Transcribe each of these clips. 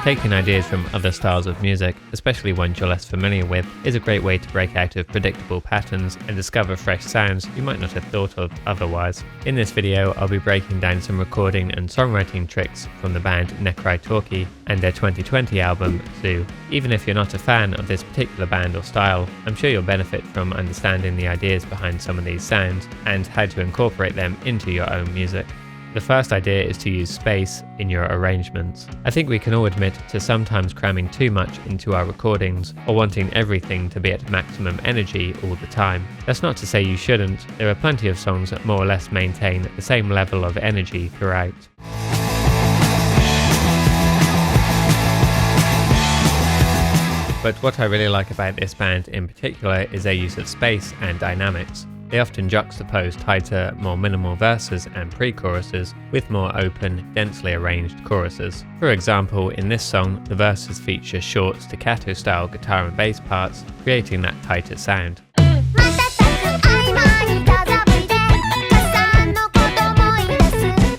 Taking ideas from other styles of music, especially ones you're less familiar with, is a great way to break out of predictable patterns and discover fresh sounds you might not have thought of otherwise. In this video, I'll be breaking down some recording and songwriting tricks from the band Necrai Talkie and their 2020 album, Zoo. Even if you're not a fan of this particular band or style, I'm sure you'll benefit from understanding the ideas behind some of these sounds and how to incorporate them into your own music. The first idea is to use space in your arrangements. I think we can all admit to sometimes cramming too much into our recordings or wanting everything to be at maximum energy all the time. That's not to say you shouldn't. There are plenty of songs that more or less maintain the same level of energy throughout. But what I really like about this band in particular is their use of space and dynamics. They often juxtapose tighter, more minimal verses and pre-choruses with more open, densely arranged choruses. For example, in this song, the verses feature short staccato-style guitar and bass parts, creating that tighter sound.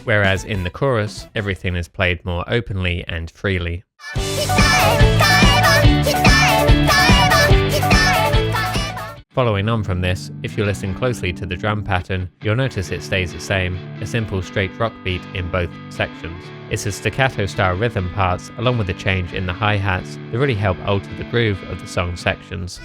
Whereas in the chorus, everything is played more openly and freely. Following on from this, if you listen closely to the drum pattern, you'll notice it stays the same, a simple straight rock beat in both sections. It's the staccato style rhythm parts along with the change in the hi-hats that really help alter the groove of the song sections.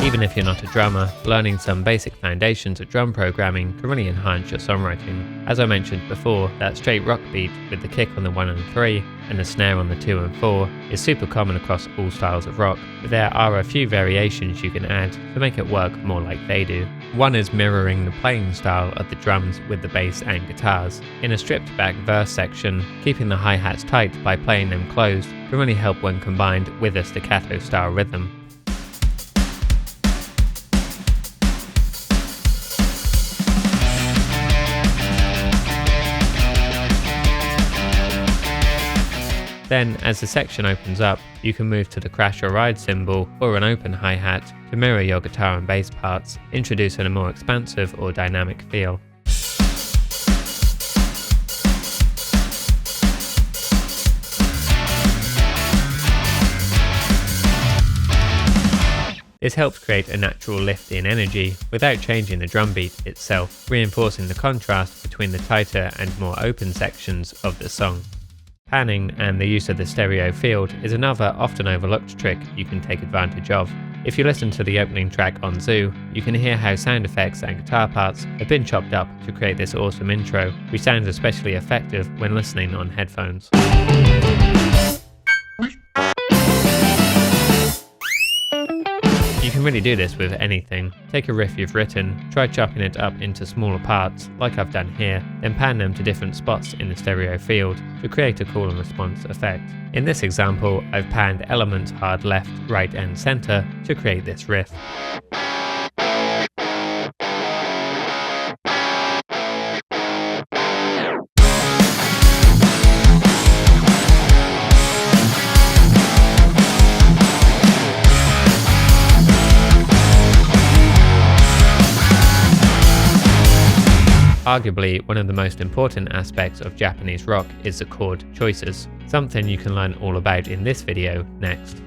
Even if you're not a drummer, learning some basic foundations of drum programming can really enhance your songwriting. As I mentioned before, that straight rock beat with the kick on the 1 and 3 and the snare on the 2 and 4 is super common across all styles of rock, but there are a few variations you can add to make it work more like they do. One is mirroring the playing style of the drums with the bass and guitars. In a stripped back verse section, keeping the hi-hats tight by playing them closed can really help when combined with a staccato style rhythm. Then, as the section opens up, you can move to the crash or ride cymbal or an open hi-hat to mirror your guitar and bass parts, introducing a more expansive or dynamic feel. This helps create a natural lift in energy without changing the drum beat itself, reinforcing the contrast between the tighter and more open sections of the song. Panning and the use of the stereo field is another often overlooked trick you can take advantage of. If you listen to the opening track on Zoo, you can hear how sound effects and guitar parts have been chopped up to create this awesome intro, which sounds especially effective when listening on headphones. You can really do this with anything. Take a riff you've written, try chopping it up into smaller parts, like I've done here, then pan them to different spots in the stereo field to create a call and response effect. In this example, I've panned elements hard left, right and center to create this riff. Arguably, one of the most important aspects of Japanese rock is the chord choices, something you can learn all about in this video next.